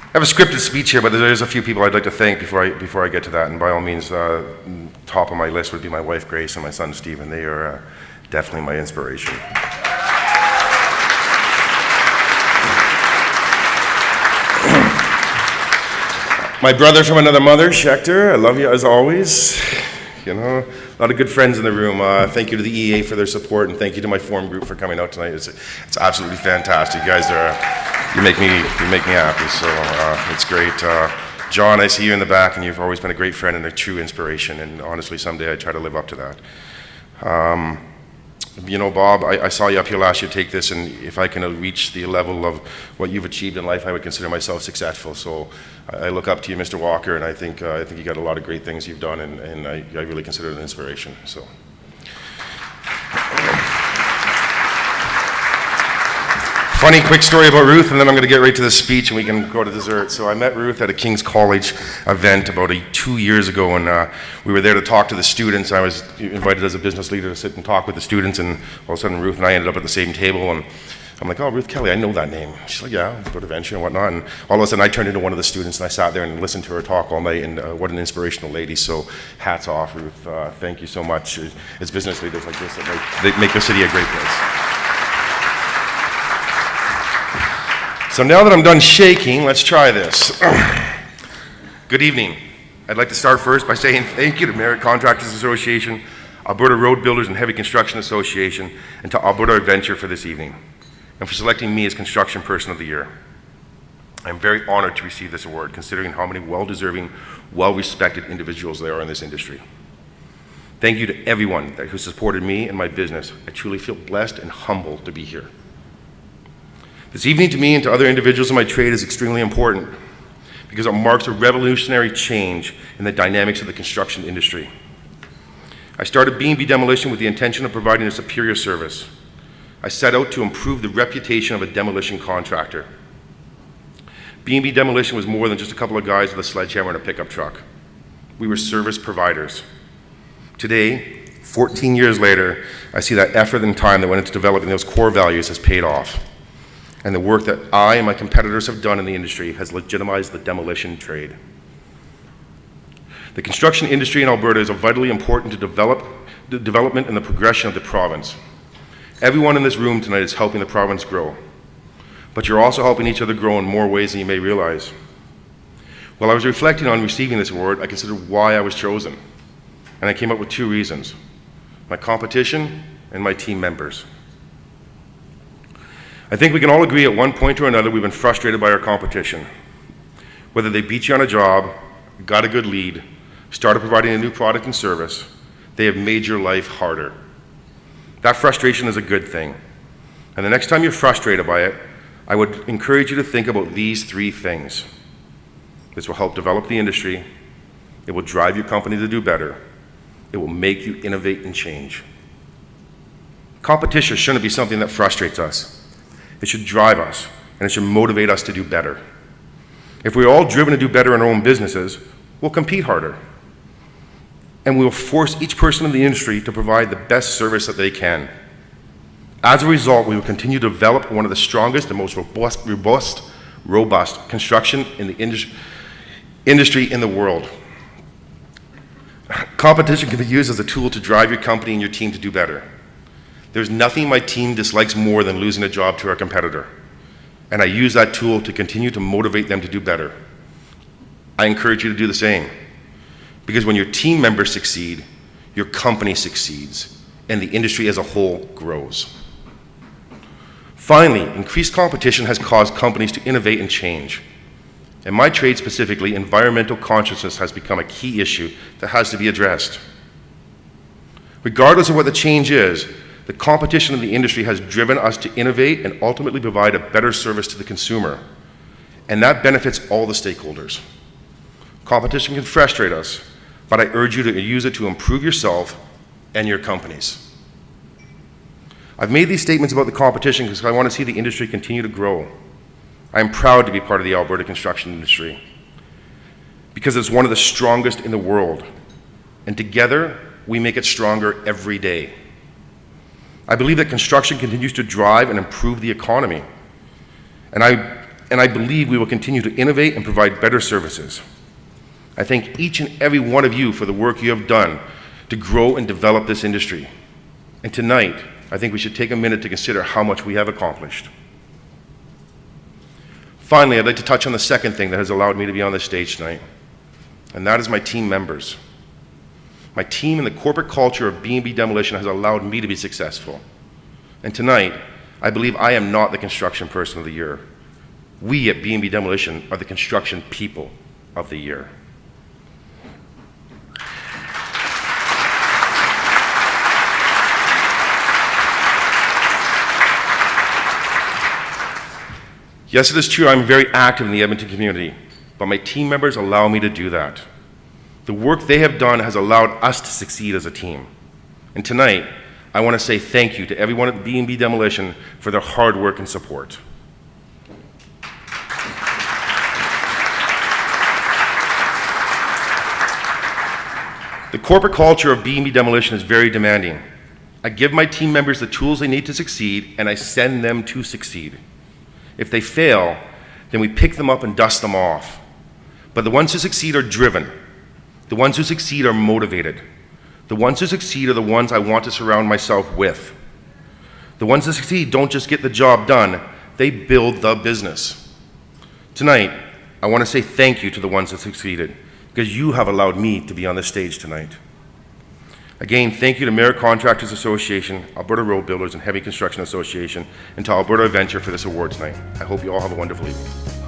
I have a scripted speech here, but there's a few people I'd like to thank before I get to that, and by all means, top of my list would be my wife Grace and my son Stephen. They are definitely my inspiration. My brother from another mother, Schechter, I love you as always. You know, a lot of good friends in the room. Thank you to the EA for their support, and thank you to my forum group for coming out tonight. It's absolutely fantastic. You guys you make me happy. So it's great. John, I see you in the back, and you've always been a great friend and a true inspiration. And honestly, someday I try to live up to that. You know, Bob, I saw you up here last year take this, and if I can reach the level of what you've achieved in life, I would consider myself successful. So I look up to you, Mr. Walker, and I think you got a lot of great things you've done, and I really consider it an inspiration. So. Funny quick story about Ruth, and then I'm going to get right to the speech and we can go to dessert. So I met Ruth at a King's College event about 2 years ago, and we were there to talk to the students. I was invited as a business leader to sit and talk with the students, and all of a sudden Ruth and I ended up at the same table, and I'm like, oh, Ruth Kelly, I know that name. She's like, yeah, go to Venture and whatnot. And all of a sudden I turned into one of the students, and I sat there and listened to her talk all night, and what an inspirational lady. So hats off, Ruth. Thank you so much. It's business leaders like this that make the city a great place. So now that I'm done shaking, let's try this. Good evening. I'd like to start first by saying thank you to Merit Contractors Association, Alberta Road Builders and Heavy Construction Association, and to Alberta Adventure for this evening, and for selecting me as Construction Person of the Year. I'm very honored to receive this award, considering how many well-deserving, well-respected individuals there are in this industry. Thank you to everyone who supported me and my business. I truly feel blessed and humbled to be here. This evening to me and to other individuals in my trade is extremely important because it marks a revolutionary change in the dynamics of the construction industry. I started B&B Demolition with the intention of providing a superior service. I set out to improve the reputation of a demolition contractor. B&B Demolition was more than just a couple of guys with a sledgehammer and a pickup truck. We were service providers. Today, 14 years later, I see that effort and time that went into developing those core values has paid off. And the work that I and my competitors have done in the industry has legitimized the demolition trade. The construction industry in Alberta is vitally important to the development and the progression of the province. Everyone in this room tonight is helping the province grow, but you're also helping each other grow in more ways than you may realize. While I was reflecting on receiving this award, I considered why I was chosen, and I came up with 2 reasons: my competition and my team members. I think we can all agree at one point or another we've been frustrated by our competition. Whether they beat you on a job, got a good lead, started providing a new product and service, they have made your life harder. That frustration is a good thing. And the next time you're frustrated by it, I would encourage you to think about these 3 things. This will help develop the industry, it will drive your company to do better, it will make you innovate and change. Competition shouldn't be something that frustrates us. It should drive us, and it should motivate us to do better. If we're all driven to do better in our own businesses, we'll compete harder. And we'll force each person in the industry to provide the best service that they can. As a result, we will continue to develop one of the strongest and most robust construction in the industry in the world. Competition can be used as a tool to drive your company and your team to do better. There's nothing my team dislikes more than losing a job to our competitor, and I use that tool to continue to motivate them to do better. I encourage you to do the same, because when your team members succeed, your company succeeds, and the industry as a whole grows. Finally, increased competition has caused companies to innovate and change. In my trade specifically, environmental consciousness has become a key issue that has to be addressed. Regardless of what the change is, the competition in the industry has driven us to innovate and ultimately provide a better service to the consumer, and that benefits all the stakeholders. Competition can frustrate us, but I urge you to use it to improve yourself and your companies. I've made these statements about the competition because I want to see the industry continue to grow. I am proud to be part of the Alberta construction industry because it's one of the strongest in the world, and together we make it stronger every day. I believe that construction continues to drive and improve the economy, and I and I believe we will continue to innovate and provide better services. I thank each and every one of you for the work you have done to grow and develop this industry. And tonight, I think we should take a minute to consider how much we have accomplished. Finally, I'd like to touch on the second thing that has allowed me to be on this stage tonight, and that is my team members. My team and the corporate culture of B&B Demolition has allowed me to be successful. And tonight, I believe I am not the construction person of the year. We at B&B Demolition are the construction people of the year. Yes, it is true I'm very active in the Edmonton community, but my team members allow me to do that. The work they have done has allowed us to succeed as a team. And tonight, I want to say thank you to everyone at B&B Demolition for their hard work and support. The corporate culture of B&B Demolition is very demanding. I give my team members the tools they need to succeed, and I send them to succeed. If they fail, then we pick them up and dust them off. But the ones who succeed are driven. The ones who succeed are motivated. The ones who succeed are the ones I want to surround myself with. The ones that succeed don't just get the job done, they build the business. Tonight, I want to say thank you to the ones that succeeded, because you have allowed me to be on this stage tonight. Again, thank you to Merit Contractors Association, Alberta Road Builders and Heavy Construction Association, and to Alberta Adventure for this award tonight. I hope you all have a wonderful evening.